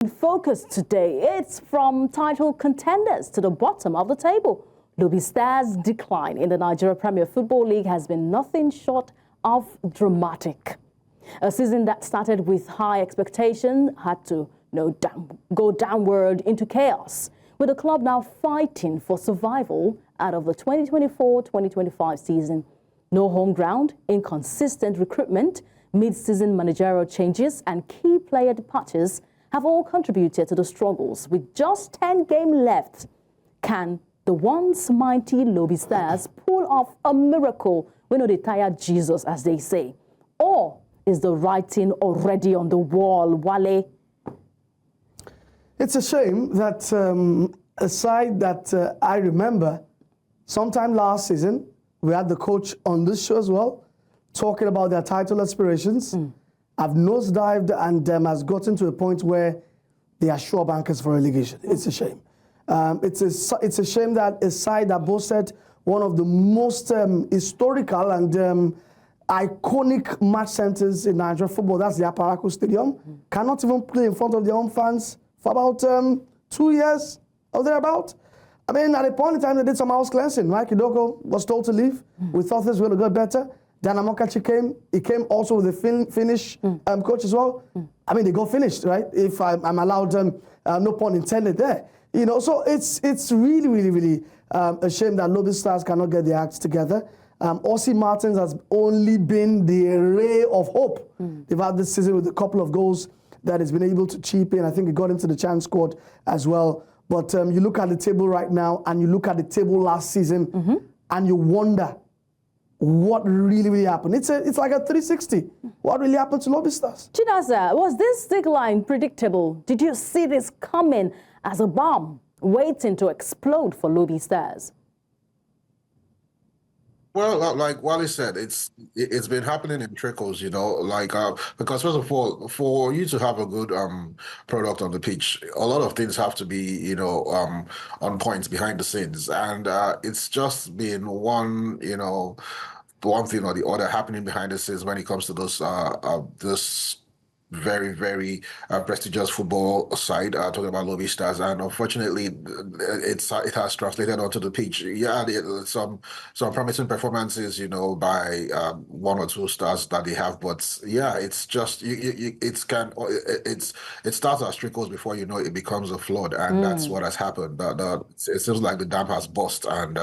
In focus today, it's from title contenders to the bottom of the table. Lobi Stars' decline in the Nigeria Premier Football League has been nothing short of dramatic. A season that started with high expectation had to go downward into chaos, with the club now fighting for survival out of the 2024-2025 season. No home ground, inconsistent recruitment, mid-season managerial changes and key player departures have all contributed to the struggles. With just 10 games left, can the once mighty Lobi Stars pull off a miracle? We know they tire Jesus, as they say. Or is the writing already on the wall, Wale? It's a shame that a side that I remember sometime last season, we had the coach on this show as well, talking about their title aspirations. Have nosedived and has gotten to a point where they are sure bankers for relegation. It's a shame. It's a shame that a side that boasted one of the most historical and iconic match centers in Nigerian football, that's the Aparaku Stadium, cannot even play in front of their own fans for about 2 years or thereabout. I mean, at a point in time, they did some house cleansing. Mike Idoko was told to leave. We thought things were going to get better. Dan Amokachi came. He came also with a Finnish coach as well. I mean, they got finished, right? If I'm allowed, no pun intended there. You know, so it's really, really, really a shame that Lobi Stars cannot get their acts together. Ossie Martins has only been the ray of hope. They've had this season with a couple of goals that he's been able to chip in. I think he got into the chance squad as well. But you look at the table right now and you look at the table last season and you wonder what really happened. It's like a 360. What really happened to Lobi Stars? Chinasa, was this decline predictable? Did you see this coming as a bomb waiting to explode for Lobi Stars? Well, like Wally said, it's been happening in trickles, you know, like because first of all, for you to have a good product on the pitch, a lot of things have to be, you know, on point behind the scenes, and it's just been one thing or the other happening behind the scenes when it comes to this very, very prestigious football side, talking about Lobi Stars, and unfortunately, it has translated onto the pitch. Yeah, some promising performances, you know, by one or two stars that they have, but yeah, it's just it starts as trickles before you know it becomes a flood, and that's what has happened. It seems like the dam has burst, and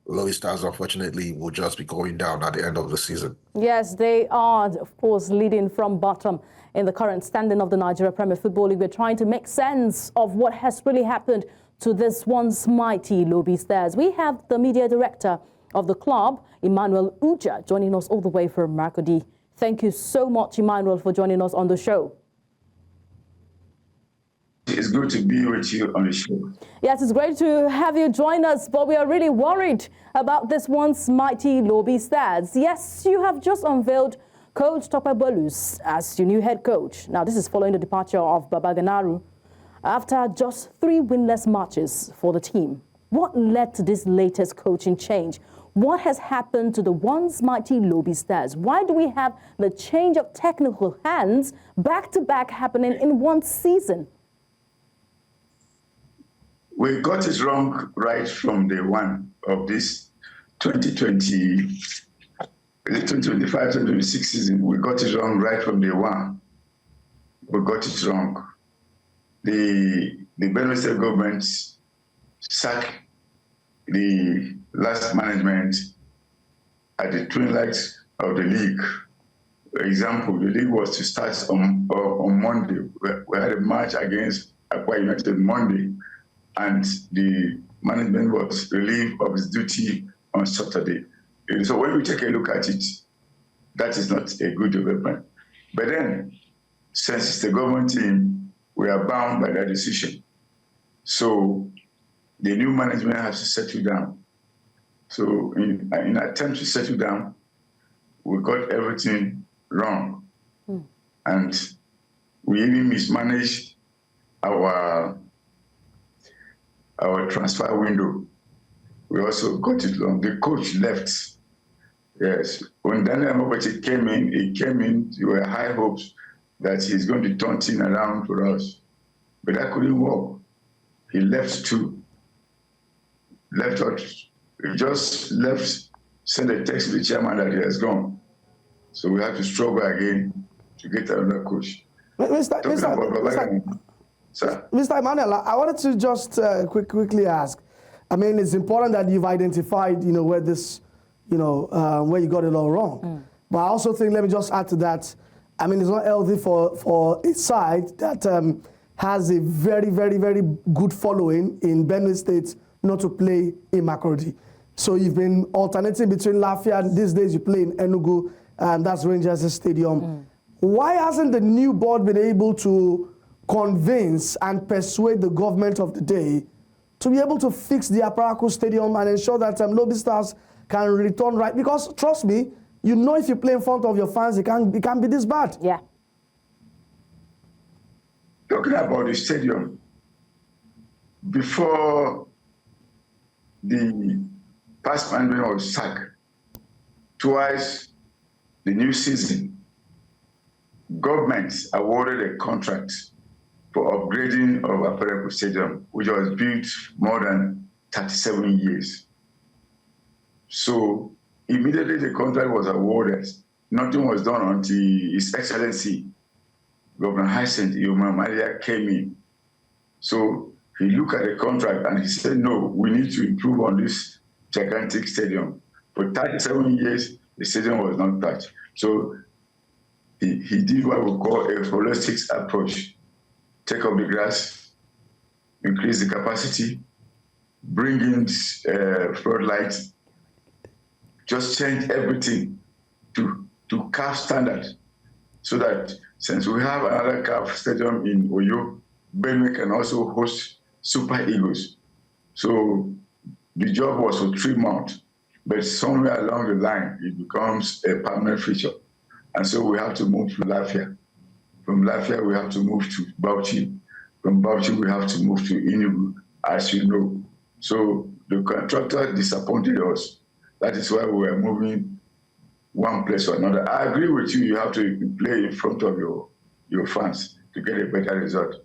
Lobi Stars unfortunately will just be going down at the end of the season. Yes, they are, of course, leading from bottom in the current standing of the Nigeria Premier Football League. We're trying to make sense of what has really happened to this once mighty Lobi Stars. We have the media director of the club, Emmanuel Ujah, joining us all the way from Markodi. Thank you so much, Emmanuel, for joining us on the show. It's good to be with you on the show. Yes, it's great to have you join us, but we are really worried about this once mighty Lobi Stars. Yes, you have just unveiled Coach Tope Bulus as your new head coach. Now, this is following the departure of Baba Ganaru after just 3 winless matches for the team. What led to this latest coaching change? What has happened to the once mighty Lobi Stars? Why do we have the change of technical hands back-to-back happening in one season? We got it wrong right from day one of this 2025-2026 season. We got it wrong right from day one. We got it wrong. The Benue State government sacked the last management at the twin lights of the league. For example, the league was to start on Monday. We had a match against Akwa United Monday, and the management was relieved of its duty on Saturday. And so when we take a look at it, that is not a good development. But then, since it's the government team, we are bound by that decision. So the new management has to settle down. So in an attempt to settle down, we got everything wrong. And we even mismanaged our transfer window. We also got it wrong. The coach left. Yes. When Daniel Mobachi came in, there were high hopes that he's going to turn things around for us. But that couldn't work. He left too. Left out. He just left, sent a text to the chairman that he has gone. So we have to struggle again to get another coach. Mr. Emmanuel, I wanted to just quickly ask. I mean, it's important that you've identified, where this, where you got it all wrong. But I also think, let me just add to that. I mean, it's not healthy for a side that has a very, very, very good following in Benue State not to play in Makurdi. So you've been alternating between Lafia, and these days you play in Enugu, and that's Rangers Stadium. Why hasn't the new board been able to convince and persuade the government of the day to be able to fix the Aparaku Stadium and ensure that Lobi Stars can return right? Because trust me, if you play in front of your fans, it can't be this bad. Yeah. Talking about the stadium, before the past management was sacked, twice the new season, government awarded a contract for upgrading of Aparaku Stadium, which was built more than 37 years. So immediately the contract was awarded. Nothing was done until His Excellency, Governor Hyacinth Malia came in. So he looked at the contract and he said, no, we need to improve on this gigantic stadium. For 37 years, the stadium was not touched. So he did what we call a holistic approach. Take up the grass, increase the capacity, bring in floodlights, just change everything to CAF standard, so that since we have another CAF stadium in Oyo, Benue can also host Super Eagles. So the job was for 3 months, but somewhere along the line, it becomes a permanent feature. And so we have to move to Lafia. From Lafia, we have to move to Bauchi. From Bauchi, we have to move to Enugu, as you know. So the contractor disappointed us. That is why we are moving one place or another. I agree with you, you have to play in front of your fans to get a better result.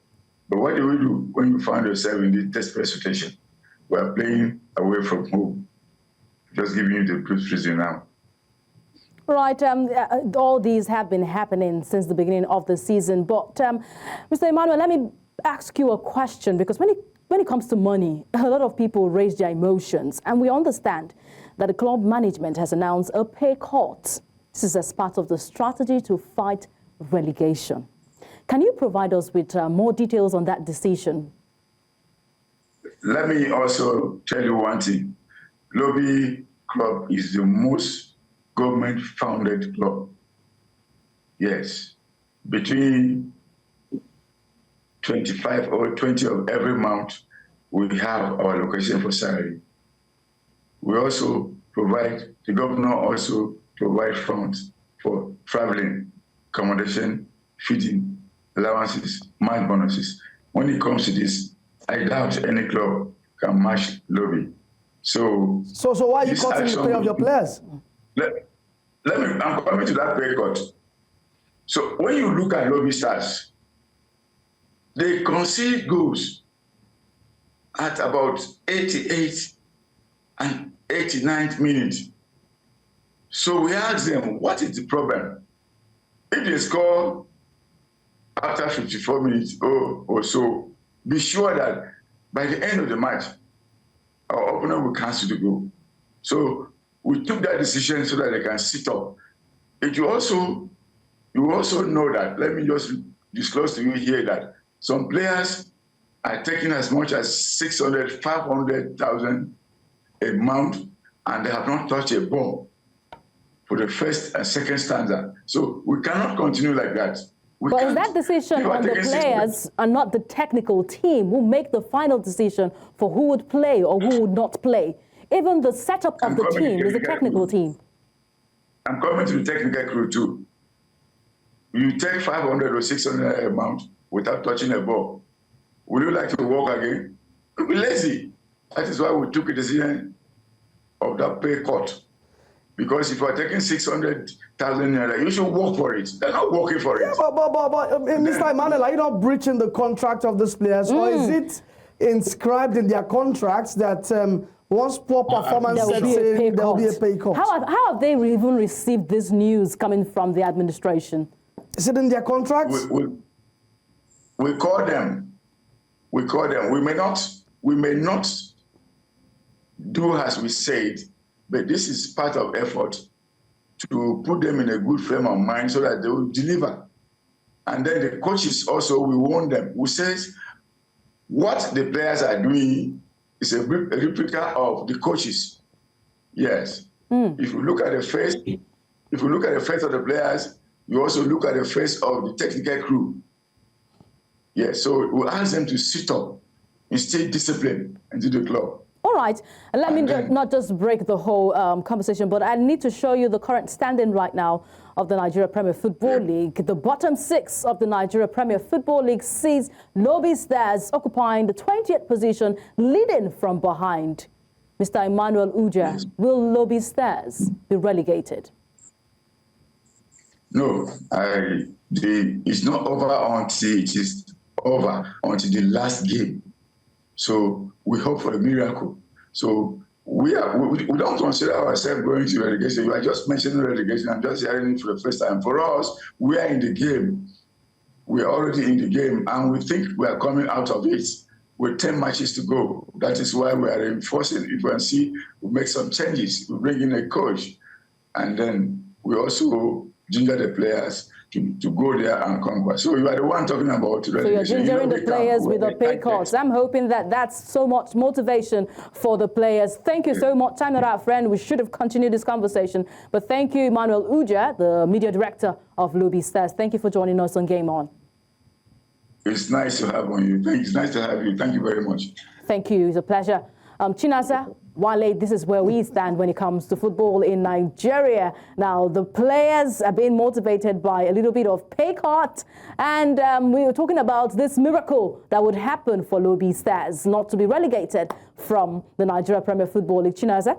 But what do we do when you find yourself in this desperate situation? We are playing away from home. Just giving you the brief reason now. Right, all these have been happening since the beginning of the season. But Mr. Emmanuel, let me ask you a question, because when it comes to money, a lot of people raise their emotions, and we understand that the club management has announced a pay cut. This is as part of the strategy to fight relegation. Can you provide us with more details on that decision? Let me also tell you one thing. Lobi Club is the most government-founded club. Yes, between 25 or 20 of every month, we have our allocation for salary. We also provide, the governor also provides funds for traveling, accommodation, feeding, allowances, match bonuses. When it comes to this, I doubt any club can match Lobi. So why are you cutting the pay of your players? I'm coming to that pay cut. So when you look at Lobi Stars, they concede goals at about 88 and 89th minute. So we ask them, what is the problem? If they score after 54 minutes or so, be sure that by the end of the match, our opponent will cancel the goal. So we took that decision so that they can sit up. And you also know that, let me just disclose to you here that some players are taking as much as 600, 500,000 a month, and they have not touched a ball for the first and second stanza. So we cannot continue like that. But is that decision on the players and not the technical team who make the final decision for who would play or who would not play? Even the setup of the team is the technical team. I'm coming to the technical crew too. You take 500 or 600 a month without touching a ball. Would you like to walk again? You'll be lazy. That is why we took a decision of that pay cut. Because if you are taking 600,000 naira, you should work for it. They're not working for it. Yeah, but Mr. Emmanuel, are you not breaching the contract of these players, or is it inscribed in their contracts that once poor performance sets in, there will be a pay cut? How have they even received this news coming from the administration? Is it in their contracts? We call them. We call them. We may not do as we said, but this is part of effort to put them in a good frame of mind so that they will deliver. And then the coaches also, we warn them. We say what the players are doing is a replica of the coaches. Yes. If you look at the face, of the players, you also look at the face of the technical crew. Yes. So we ask them to sit up and stay disciplined into the club. All right, and let me not just break the whole conversation, but I need to show you the current standing right now of the Nigeria Premier Football League. The bottom 6 of the Nigeria Premier Football League sees Lobi Stars occupying the 20th position, leading from behind. Mr. Emmanuel Ujah, will Lobi Stars be relegated? No, it's not over until it is over, until the last game. So we hope for a miracle. So we don't consider ourselves going to relegation. You are just mentioning relegation. I'm just hearing it for the first time. For us, we are in the game. We are already in the game, and we think we are coming out of it with 10 matches to go. That is why we are reinforcing. If you can see, we make some changes. We bring in a coach, and then we also ginger the players to go there and conquer. So you are the one talking about relegation. So you're gingering the players with the pay cuts. I'm hoping that that's so much motivation for the players. Thank you so much. Time not our friend. We should have continued this conversation. But thank you, Emmanuel Ujah, the media director of Lobi Stars. Thank you for joining us on Game On. It's nice to have on you. It's nice to have you. Thank you very much. Thank you. It's a pleasure. Chinaza, Wale, this is where we stand when it comes to football in Nigeria. Now, the players are being motivated by a little bit of pay cut. And we were talking about this miracle that would happen for Lobi Stars not to be relegated from the Nigeria Premier Football League. Chinaza?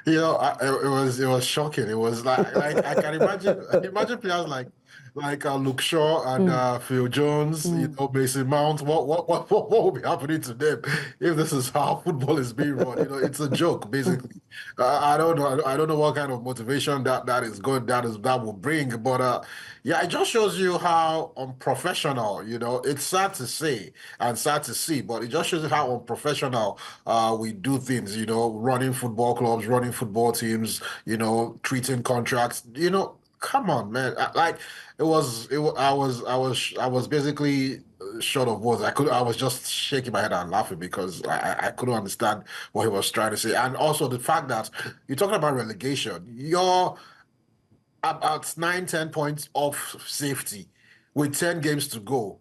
You know, it was shocking. It was like I can imagine players like Luke Shaw and Phil Jones, you know, Mason Mount. What will be happening to them if this is how football is being run? You know, it's a joke basically. I don't know what kind of motivation that will bring, but yeah, it just shows you how unprofessional. You know, it's sad to say and sad to see, but it just shows you how unprofessional we do things. You know, running football clubs, running football teams. You know, treating contracts. You know. Come on, man! I was basically short of words. I was just shaking my head and laughing because I couldn't understand what he was trying to say, and also the fact that you're talking about relegation. You're about 9-10 points off safety with 10 games to go,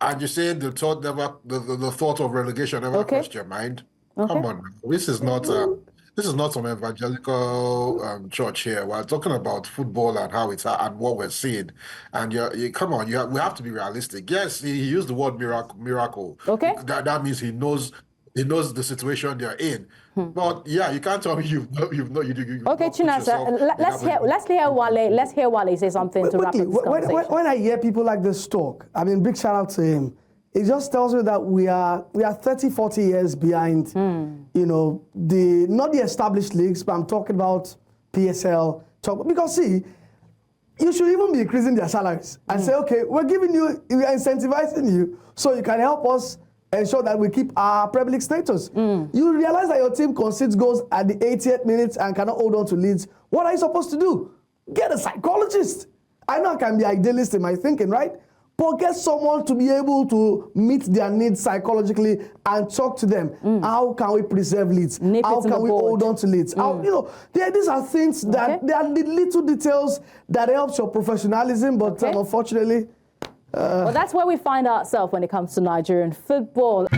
and you're saying the thought of relegation never crossed your mind. Come on, man. This is not some evangelical church here. We're talking about football and how it's and what we're seeing. And we have to be realistic. Yes, he used the word miracle. Okay. That means he knows the situation they're in. But yeah, you can't tell me you've not. Okay, Chinasa, let's hear Wale say something to wrap up this conversation. When I hear people like this talk, I mean, big shout out to him. It just tells me that we are 30, 40 years behind, you know, not the established leagues, but I'm talking about PSL. Because see, you should even be increasing their salaries and say, okay, we are incentivizing you so you can help us ensure that we keep our Premier League status. You realize that your team concedes goals at the 80th minute and cannot hold on to leads. What are you supposed to do? Get a psychologist. I know I can be idealist in my thinking, right? But get someone to be able to meet their needs psychologically and talk to them. How can we preserve leads? How can we hold on to leads? You know, these are things that they are the little details that helps your professionalism, but unfortunately. Well, that's where we find ourselves when it comes to Nigerian football.